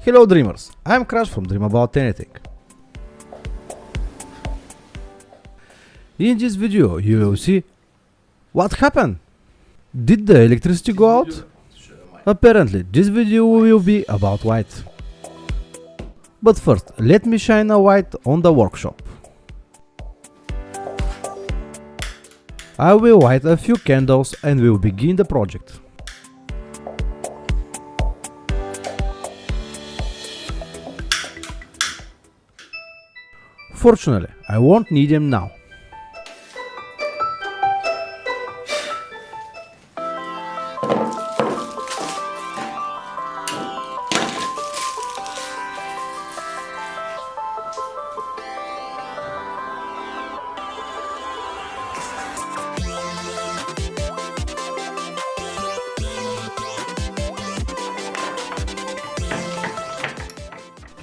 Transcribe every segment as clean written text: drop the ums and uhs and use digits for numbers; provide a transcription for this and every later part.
Hello dreamers, I'm Crash from Dream About Anything. In this video you will see what happened. Did the electricity go out? Apparently this video will be about light. But first let me shine a light on the workshop. I will light a few candles and will begin the project. Fortunately, I won't need them now.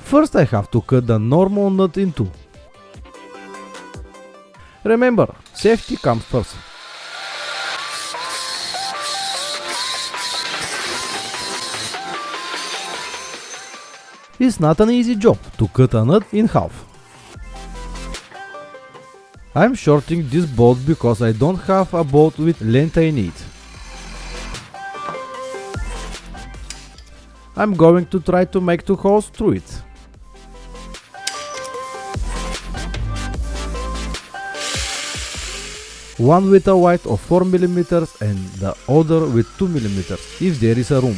First I have to cut the normal nut in two. Remember, safety comes first. It's not an easy job to cut a nut in half. I'm shorting this bolt because I don't have a bolt with length I need. I'm going to try to make two holes through it. One with a width of 4 mm and the other with 2 mm if there is a room.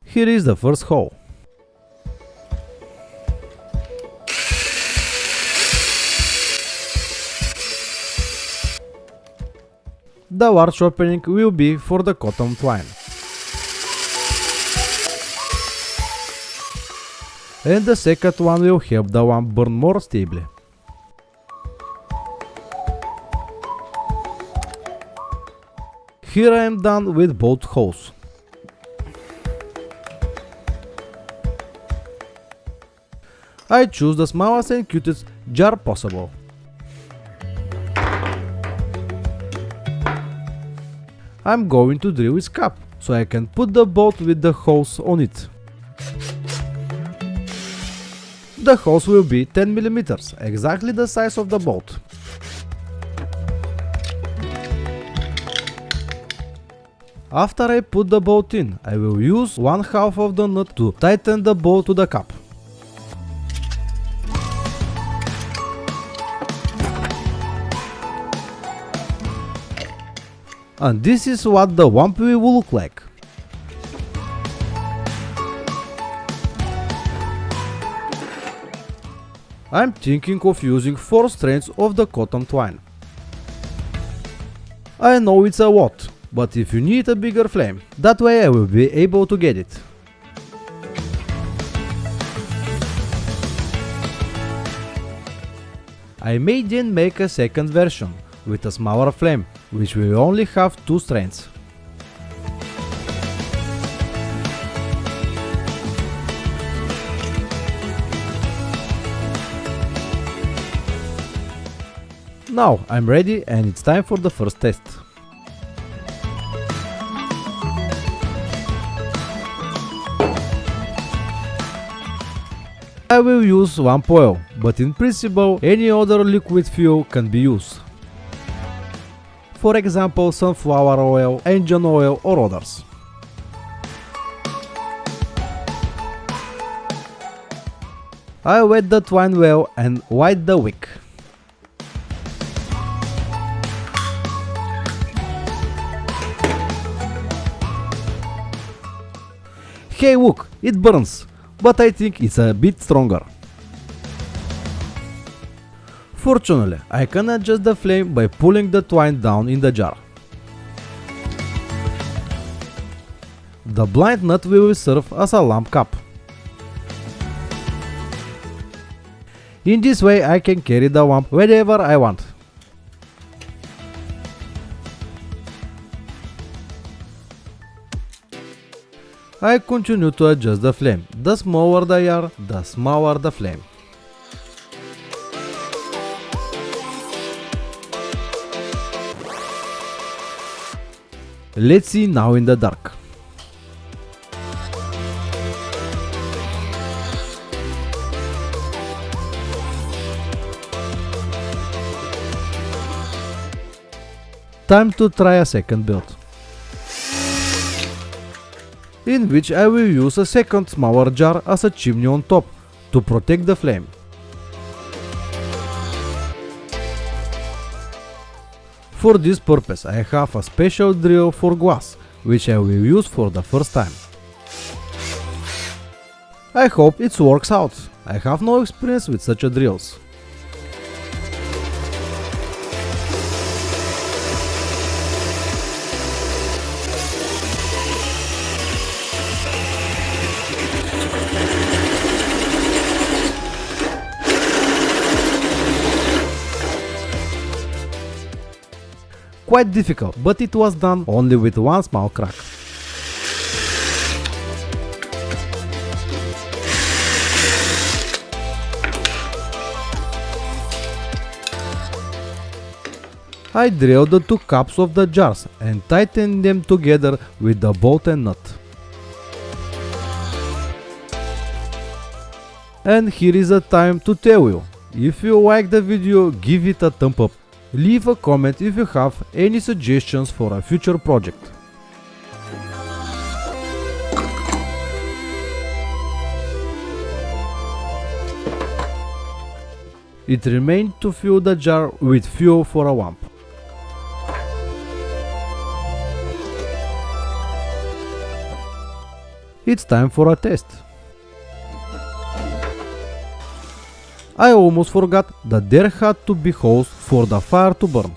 Here is the first hole. The large opening will be for the cotton twine. And the second one will help the lamp burn more stably. Here I am done with both holes. I choose the smallest and cutest jar possible. I'm going to drill its cap, so I can put the bolt with the holes on it. The holes will be 10 mm, exactly the size of the bolt. After I put the bolt in, I will use one half of the nut to tighten the bolt to the cap. And this is what the lamp will look like. I'm thinking of using 4 strands of the cotton twine. I know it's a lot, but if you need a bigger flame, that way I will be able to get it. I may then make a second version with a smaller flame, which will only have 2 strands. Now I'm ready and it's time for the first test. I will use lamp oil, but in principle any other liquid fuel can be used. For example, sunflower oil, engine oil or others. I wet the twine well and light the wick. Hey look, it burns, but I think it's a bit stronger. Fortunately, I can adjust the flame by pulling the twine down in the jar. The blind nut will serve as a lamp cap. In this way I can carry the lamp wherever I want. I continue to adjust the flame. The smaller the jar, the smaller the flame. Let's see now in the dark. time to try a second build, in which I will use a second smaller jar as a chimney on top to protect the flame. For this purpose I have a special drill for glass, which I will use for the first time. I hope it works out. I have no experience with such a drills. Quite difficult, but it was done only with one small crack. I drilled the two caps of the jars and tightened them together with the bolt and nut. And here is the time to tell you, if you like the video, give it a thumb up. Leave a comment if you have any suggestions for a future project. It remained to fill the jar with fuel for a lamp. It's time for a test. I almost forgot that there had to be holes for the fire to burn.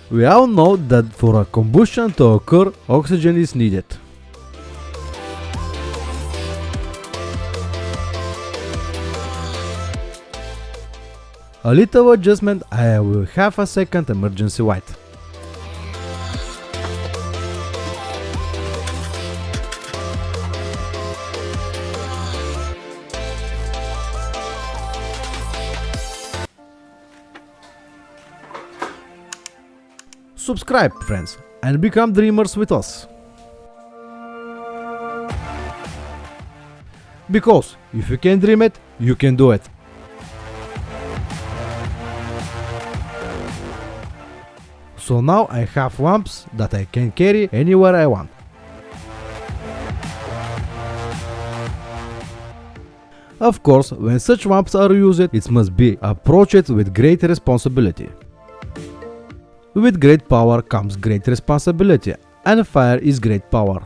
We all know that for a combustion to occur, oxygen is needed. A little adjustment, I will have a second emergency light. Subscribe, friends, and become dreamers with us. Because if you can dream it, you can do it. So now I have lamps that I can carry anywhere I want. Of course, when such lamps are used, it must be approached with great responsibility. With great power comes great responsibility, and fire is great power.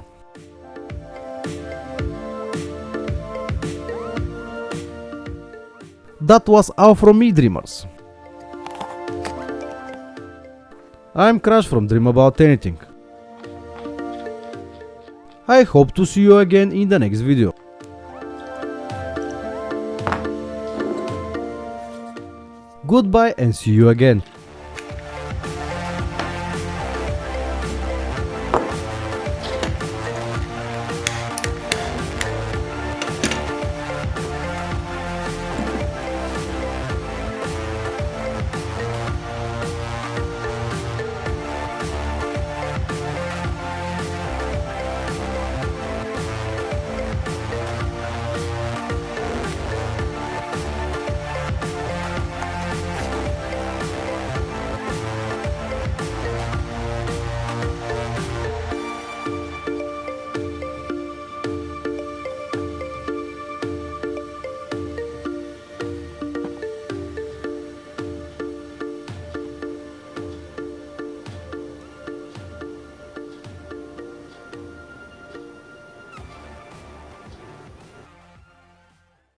That was all from me, dreamers. I'm Crash from Dream About Anything. I hope to see you again in the next video. Goodbye and see you again.